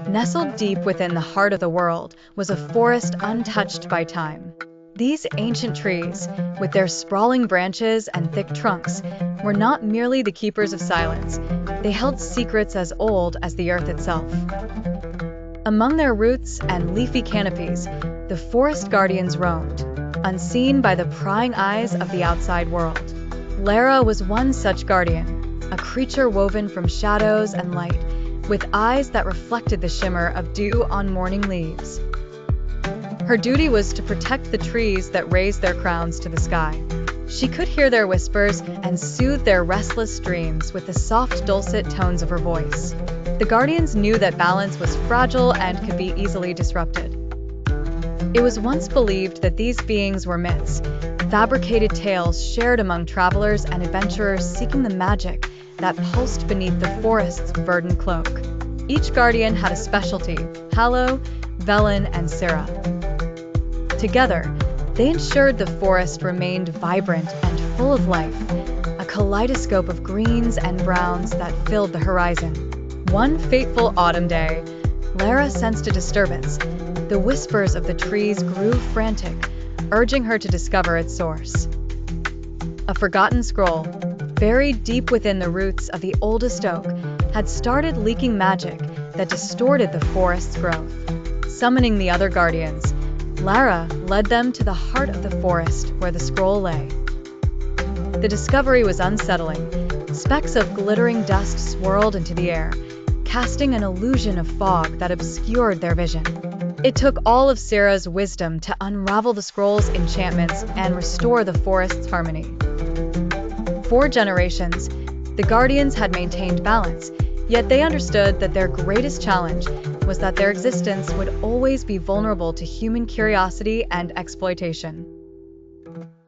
Nestled deep within the heart of the world was a forest untouched by time. These ancient trees, with their sprawling branches and thick trunks, were not merely the keepers of silence, they held secrets as old as the earth itself. Among their roots and leafy canopies, the forest guardians roamed, unseen by the prying eyes of the outside world. Lara was one such guardian, a creature woven from shadows and light, with eyes that reflected the shimmer of dew on morning leaves. Her duty was to protect the trees that raised their crowns to the sky. She could hear their whispers and soothe their restless dreams with the soft, dulcet tones of her voice. The guardians knew that balance was fragile and could be easily disrupted. It was once believed that these beings were myths, fabricated tales shared among travelers and adventurers seeking the magic that pulsed beneath the forest's verdant cloak. Each guardian had a specialty: Hallow, Velen, and Syrah. Together, they ensured the forest remained vibrant and full of life, a kaleidoscope of greens and browns that filled the horizon. One fateful autumn day, Lara sensed a disturbance. The whispers of the trees grew frantic, urging her to discover its source. A forgotten scroll, buried deep within the roots of the oldest oak, had started leaking magic that distorted the forest's growth. Summoning the other guardians, Lara led them to the heart of the forest where the scroll lay. The discovery was unsettling. Specks of glittering dust swirled into the air, casting an illusion of fog that obscured their vision. It took all of Syrah's wisdom to unravel the scroll's enchantments and restore the forest's harmony. For generations, the Guardians had maintained balance, yet they understood that their greatest challenge was that their existence would always be vulnerable to human curiosity and exploitation.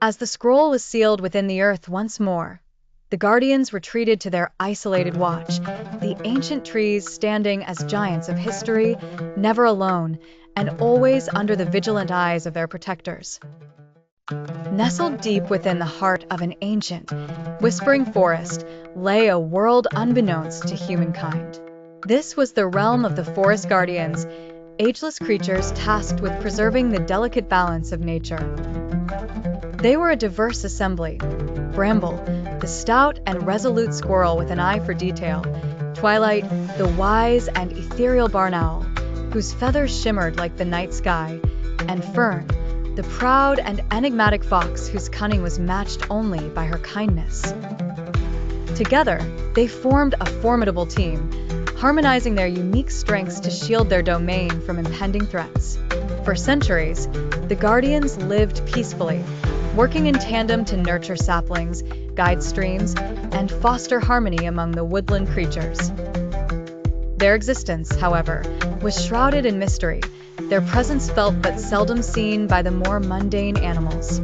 As the scroll was sealed within the earth once more, the Guardians retreated to their isolated watch, the ancient trees standing as giants of history, never alone, and always under the vigilant eyes of their protectors. Nestled deep within the heart of an ancient, whispering forest lay a world unbeknownst to humankind. This was the realm of the Forest Guardians, ageless creatures tasked with preserving the delicate balance of nature. They were a diverse assembly: Bramble, the stout and resolute squirrel with an eye for detail; Twilight, the wise and ethereal barn owl, whose feathers shimmered like the night sky; and Fern, the proud and enigmatic fox whose cunning was matched only by her kindness. Together, they formed a formidable team, harmonizing their unique strengths to shield their domain from impending threats. For centuries, the Guardians lived peacefully, working in tandem to nurture saplings, guide streams, and foster harmony among the woodland creatures. Their existence, however, was shrouded in mystery, their presence felt but seldom seen by the more mundane animals.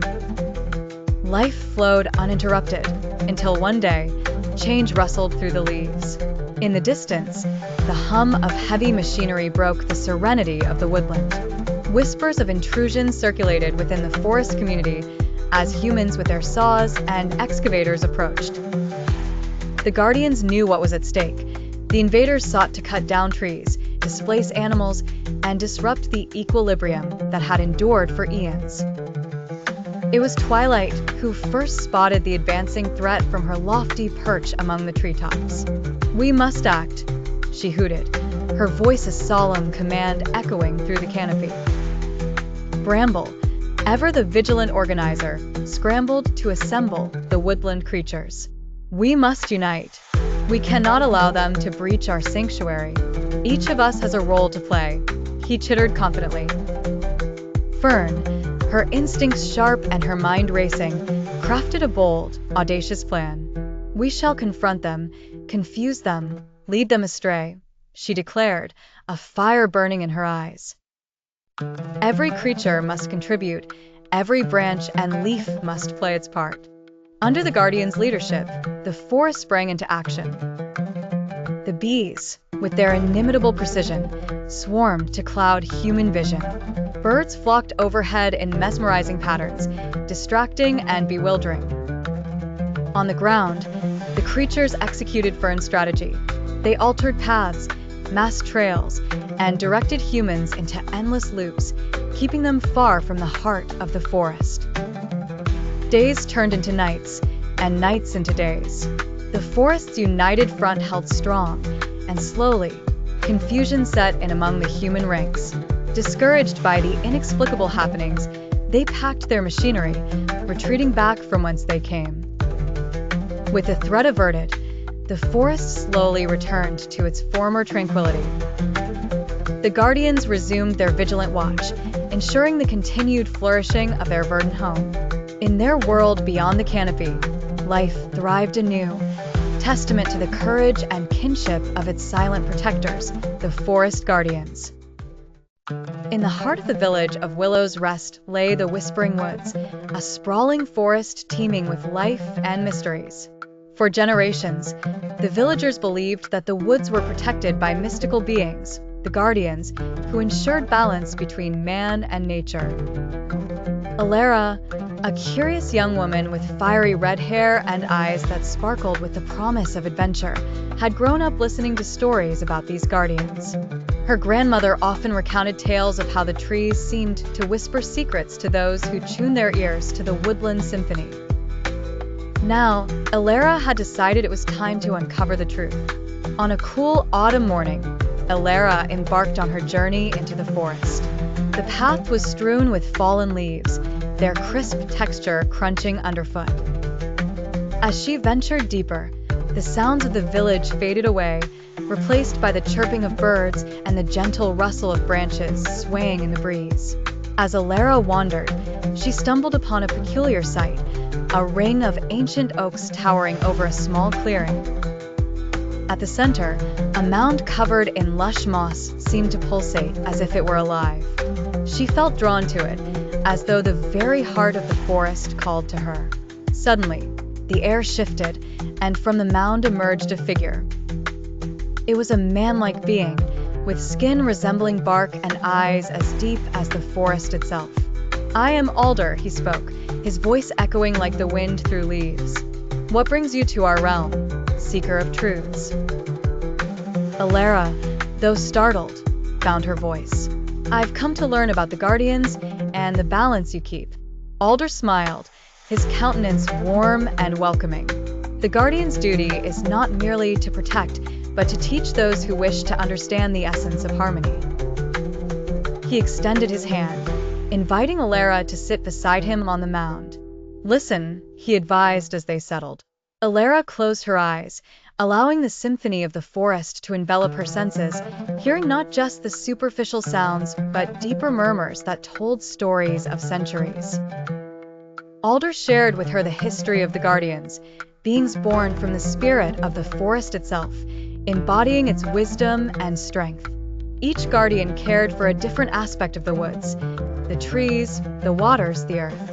Life flowed uninterrupted, until one day, change rustled through the leaves. In the distance, the hum of heavy machinery broke the serenity of the woodland. Whispers of intrusion circulated within the forest community as humans with their saws and excavators approached. The Guardians knew what was at stake. The invaders sought to cut down trees, displace animals, and disrupt the equilibrium that had endured for eons. It was Twilight who first spotted the advancing threat from her lofty perch among the treetops. "We must act," she hooted, her voice a solemn command echoing through the canopy. Bramble, ever the vigilant organizer, scrambled to assemble the woodland creatures. "We must unite. We cannot allow them to breach our sanctuary. Each of us has a role to play," he chittered confidently. Fern, her instincts sharp and her mind racing, crafted a bold, audacious plan. "We shall confront them, confuse them, lead them astray," she declared, a fire burning in her eyes. Every creature must contribute, every branch and leaf must play its part. Under the Guardians' leadership, the forest sprang into action. The bees, with their inimitable precision, swarmed to cloud human vision. Birds flocked overhead in mesmerizing patterns, distracting and bewildering. On the ground, the creatures executed Fern's strategy. They altered paths, masked trails, and directed humans into endless loops, keeping them far from the heart of the forest. Days turned into nights, and nights into days. The forest's united front held strong, and slowly, confusion set in among the human ranks. Discouraged by the inexplicable happenings, they packed their machinery, retreating back from whence they came. With the threat averted, the forest slowly returned to its former tranquility. The Guardians resumed their vigilant watch, ensuring the continued flourishing of their verdant home. In their world beyond the canopy, life thrived anew, testament to the courage and kinship of its silent protectors, the Forest Guardians. In the heart of the village of Willow's Rest lay the Whispering Woods, a sprawling forest teeming with life and mysteries. For generations, the villagers believed that the woods were protected by mystical beings, the Guardians, who ensured balance between man and nature. Alara, a curious young woman with fiery red hair and eyes that sparkled with the promise of adventure, had grown up listening to stories about these guardians. Her grandmother often recounted tales of how the trees seemed to whisper secrets to those who tuned their ears to the woodland symphony. Now, Alara had decided it was time to uncover the truth. On a cool autumn morning, Alara embarked on her journey into the forest. The path was strewn with fallen leaves, their crisp texture crunching underfoot. As she ventured deeper, the sounds of the village faded away, replaced by the chirping of birds and the gentle rustle of branches swaying in the breeze. As Alara wandered, she stumbled upon a peculiar sight, a ring of ancient oaks towering over a small clearing. At the center, a mound covered in lush moss seemed to pulsate as if it were alive. She felt drawn to it, as though the very heart of the forest called to her. Suddenly, the air shifted, and from the mound emerged a figure. It was a man-like being, with skin resembling bark and eyes as deep as the forest itself. "I am Alder," he spoke, his voice echoing like the wind through leaves. "What brings you to our realm, seeker of truths?" Alara, though startled, found her voice. "I've come to learn about the Guardians and the balance you keep." Alder smiled, his countenance warm and welcoming. The Guardian's duty is not merely to protect, but to teach those who wish to understand the essence of harmony. He extended his hand, inviting Alara to sit beside him on the mound. "Listen," he advised as they settled. Alara closed her eyes, allowing the symphony of the forest to envelop her senses, hearing not just the superficial sounds, but deeper murmurs that told stories of centuries. Alder shared with her the history of the Guardians, beings born from the spirit of the forest itself, embodying its wisdom and strength. Each Guardian cared for a different aspect of the woods, the trees, the waters, the earth.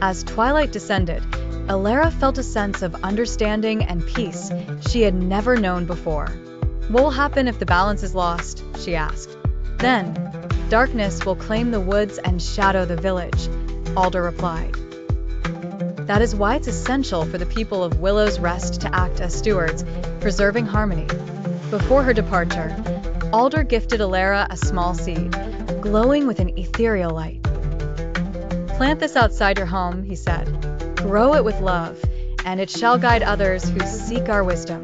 As twilight descended, Alara felt a sense of understanding and peace she had never known before. "What will happen if the balance is lost?" she asked. "Then, darkness will claim the woods and shadow the village," Alder replied. "That is why it's essential for the people of Willow's Rest to act as stewards, preserving harmony." Before her departure, Alder gifted Alara a small seed, glowing with an ethereal light. "Plant this outside your home," he said. "Grow it with love, and it shall guide others who seek our wisdom."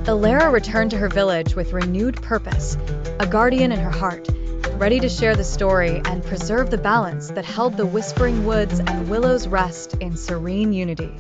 Alara returned to her village with renewed purpose, a guardian in her heart, ready to share the story and preserve the balance that held the Whispering Woods and Willow's Rest in serene unity.